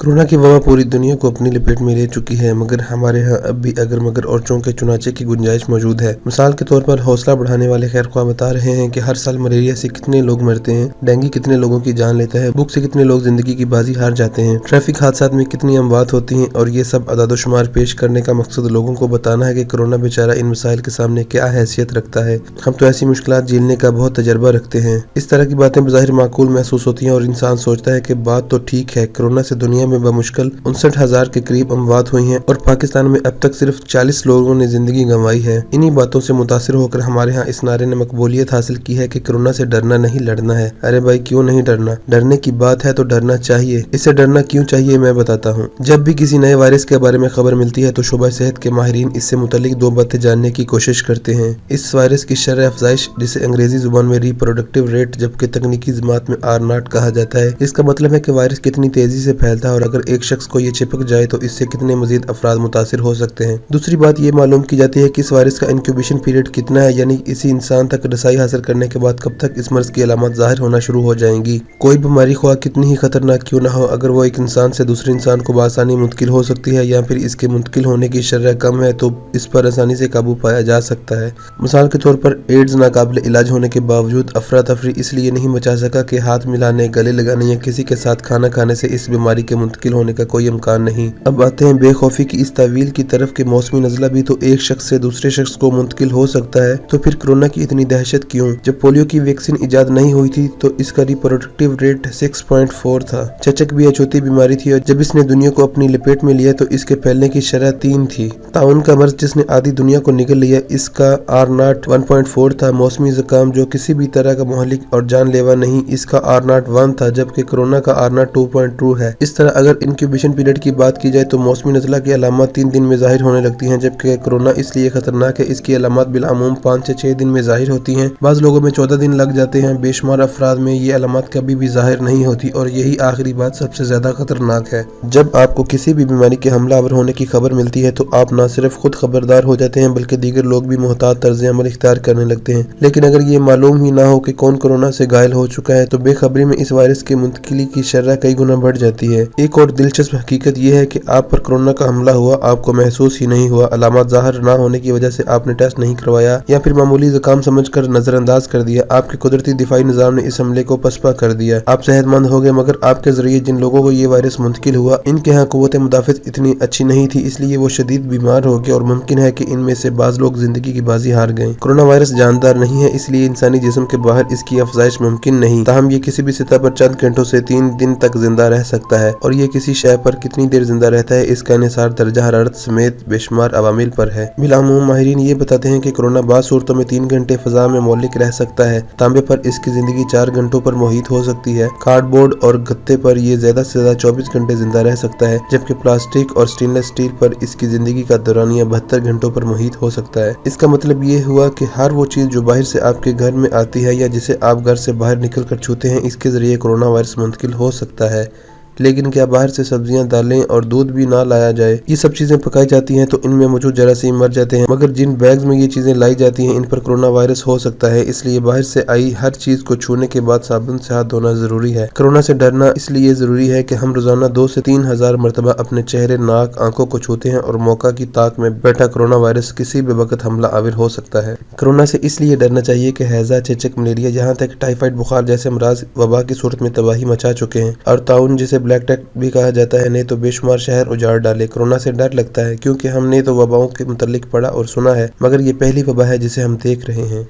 Corona की वबा पूरी दुनिया को अपनी लपेट में ले चुकी है, मगर हमारे यहाँ अब भी अगर मगर और चौंके चुनाचे की गुंजाइश मौजूद है। मिसाल के तौर पर हौसला बढ़ाने वाले खैरख्वाह बता रहे हैं कि हर साल मलेरिया से कितने लोग मरते हैं, डेंगू कितने लोगों की जान लेता है, भूख से कितने लोग जिंदगी की बाजी हार जाते हैं, ट्रैफिक हादसात में कितनी अमवात होती हैं। और ये सब अदादोशुमार पेश करने का मकसद लोगों को बताना है कि कोरोना बेचारा इन मसाइल के सामने क्या हैसियत रखता है। हम तो ऐसी मुश्किलात झेलने का बहुत तजर्बा रखते हैं। इस तरह की बातें बज़ाहिर माकूल महसूस होती हैं और इंसान सोचता है कि बात तो ठीक है, कोरोना से दुनिया में बमुश्किल 59,000 के करीब अमवात हुई हैं और पाकिस्तान में अब तक सिर्फ 40 लोगों ने जिंदगी गंवाई है। इन्हीं बातों से मुतासिर होकर हमारे यहाँ इस नारे ने मकबूलियत हासिल की है कि कोरोना से डरना नहीं, लड़ना है। अरे भाई, क्यों नहीं डरना? डरने की बात है तो डरना चाहिए। इससे डरना क्यों चाहिए मैं बताता हूँ। जब भी किसी नए वायरस के बारे में खबर मिलती है तो शोबा सेहत के माहिरीन इससे मुतल्लिक दो बातें जानने की कोशिश करते हैं। इस वायरस की शरह अफजाइश, जिसे अंग्रेजी जुबान में रिप्रोडक्टिव रेट जबकि तकनीकी जमात में R0 कहा जाता है, इसका मतलब है कि वायरस कितनी तेजी से फैलता है और अगर एक शख्स को ये चिपक जाए तो इससे कितने मजीद अफराद मुतासिर हो सकते हैं। दूसरी बात ये मालूम की जाती है कि इस वायरस का इंक्यूबेशन पीरियड कितना है, यानी इसी इंसान तक रसाई हासिल करने के बाद कब तक इस मर्ज की अलामत जाहिर होना शुरू हो जाएंगी। कोई बीमारी ख्वाह कितनी ही खतरनाक क्यों ना हो, अगर वो एक इंसान से दूसरे इंसान को बआसानी मुंतकिल हो सकती है या फिर इसके मुंतकिल होने की शरह कम है तो इस पर आसानी से काबू पाया जा सकता है। मिसाल के तौर पर एड्स नाकाबिल इलाज होने के बावजूद अफरा तफरी इसलिए नहीं मचा सका कि हाथ मिलाने, गले लगाने या किसी के साथ खाना खाने से इस बीमारी के मुंतकिल होने का कोई इम्कान नहीं। अब आते हैं बेखौफी की इस तावील की तरफ कि मौसमी नज़ला भी तो एक शख्स से दूसरे शख्स को मुंतकिल हो सकता है, तो फिर कोरोना की इतनी दहशत क्यों? जब पोलियो की वैक्सीन इजाद नहीं हुई थी तो इसका रिप्रोडक्टिव रेट 6.4 था। चचक भी अछूती बीमारी थी और जब इसने दुनिया को अपनी लपेट में लिया तो इसके फैलने की शरह 3 थी। ताउन का मर्ज जिसने आधी दुनिया को निगल लिया, इसका R0 1.4 था। मौसमी जुकाम जो किसी भी तरह का मुहलिक और जानलेवा नहीं, इसका R0 1 था, जबकि कोरोना का R0 2.2 है। इस तरह अगर इंक्यूबेशन पीरियड की बात की जाए तो मौसमी नज़ला की अलामत 3 दिन में जाहिर होने लगती हैं, जबकि कोरोना इसलिए खतरनाक है इसकी अलामत बिलामूम 5 से 6 दिन में जाहिर होती हैं। बाज़ लोगों में 14 दिन लग जाते हैं। बेशुमार अफराद में ये अलामत कभी भी जाहिर नहीं होती और यही आखिरी बात सबसे ज्यादा खतरनाक है। जब आपको किसी भी बीमारी के हमलावर होने की खबर मिलती है तो आप न सिर्फ खुद खबरदार हो जाते हैं बल्कि दीगर लोग भी मुहतात तर्ज अमल इख्तियार करने लगते हैं। लेकिन अगर ये मालूम ही ना हो कि कौन कोरोना से घायल हो चुका है तो बेखबरी में इस वायरस की मुंतकिली की शरह कई गुना बढ़ जाती है। एक और दिलचस्प हकीकत यह है कि आप पर कोरोना का हमला हुआ, आपको महसूस ही नहीं हुआ, अलामत जाहिर ना होने की वजह से आपने टेस्ट नहीं करवाया या फिर मामूली जुकाम समझकर नजरअंदाज कर दिया। आपके कुदरती दिफाई निजाम ने इस हमले को पसपा कर दिया। आप सेहतमंद हो गए, मगर आपके जरिए जिन लोगों को ये वायरस मुंतकिल हुआ इनके यहाँ कुव्वत मुदाफित इतनी अच्छी नहीं थी, इसलिए वो शदीद बीमार हो गए और मुमकिन है कि इनमें से बाज लोग जिंदगी की बाजी हार गए। कोरोना वायरस जानदार नहीं है, इसलिए इंसानी जिस्म के बाहर इसकी अफजाइश मुमकिन नहीं। ताहम ये किसी भी सतह पर चंद घंटों से 3 दिन तक जिंदा रह सकता है और ये किसी शय पर कितनी देर जिंदा रहता है इसका इन्हिसार दर्जा हरारत समेत बेशुमार अवामिल पर है। बिलामूम माहिरीन ये बताते हैं कि कोरोना बाज़ सूरतों में 3 घंटे फजा में मौलिक रह सकता है। तांबे पर इसकी जिंदगी 4 घंटों पर मुहित हो सकती है। कार्डबोर्ड और गत्ते पर यह ज्यादा से ज्यादा 24 घंटे जिंदा रह सकता है, जबकि प्लास्टिक और स्टेनलेस स्टील पर इसकी जिंदगी का दौरानिया 72 घंटों पर मुहित हो सकता है। इसका मतलब ये हुआ कि हर वो चीज जो बाहर से आपके घर में आती है या जिसे आप घर से बाहर निकल कर छूते हैं, इसके जरिए कोरोना वायरस मुंतकिल हो सकता है। लेकिन क्या बाहर से सब्जियां, दालें और दूध भी ना लाया जाए? ये सब चीजें पकाई जाती हैं तो इनमें मौजूद जरासीम मर जाते हैं, मगर जिन बैग्स में ये चीजें लाई जाती हैं इन पर कोरोना वायरस हो सकता है। इसलिए बाहर से आई हर चीज को छूने के बाद साबुन से हाथ धोना जरूरी है। कोरोना से डरना इसलिए जरूरी है कि हम रोजाना 2 से 3 हजार मरतबा अपने चेहरे, नाक, आंखों को छूते हैं और मौका की ताक में बैठा कोरोना वायरस किसी भी वक्त हमला आविर हो सकता है। कोरोना से इसलिए डरना चाहिए कि हैजा, चेचक, मलेरिया, यहाँ तक टाइफाइड बुखार जैसे अमराज वबा की सूरत में तबाही मचा चुके हैं और ताउन जिसे ब्लैक डेथ भी कहा जाता है ने तो बेशुमार शहर उजाड़ डाले। कोरोना से डर लगता है क्योंकि हमने तो वबाओं के मुतल्लिक पढ़ा और सुना है, मगर ये पहली वबा है जिसे हम देख रहे हैं।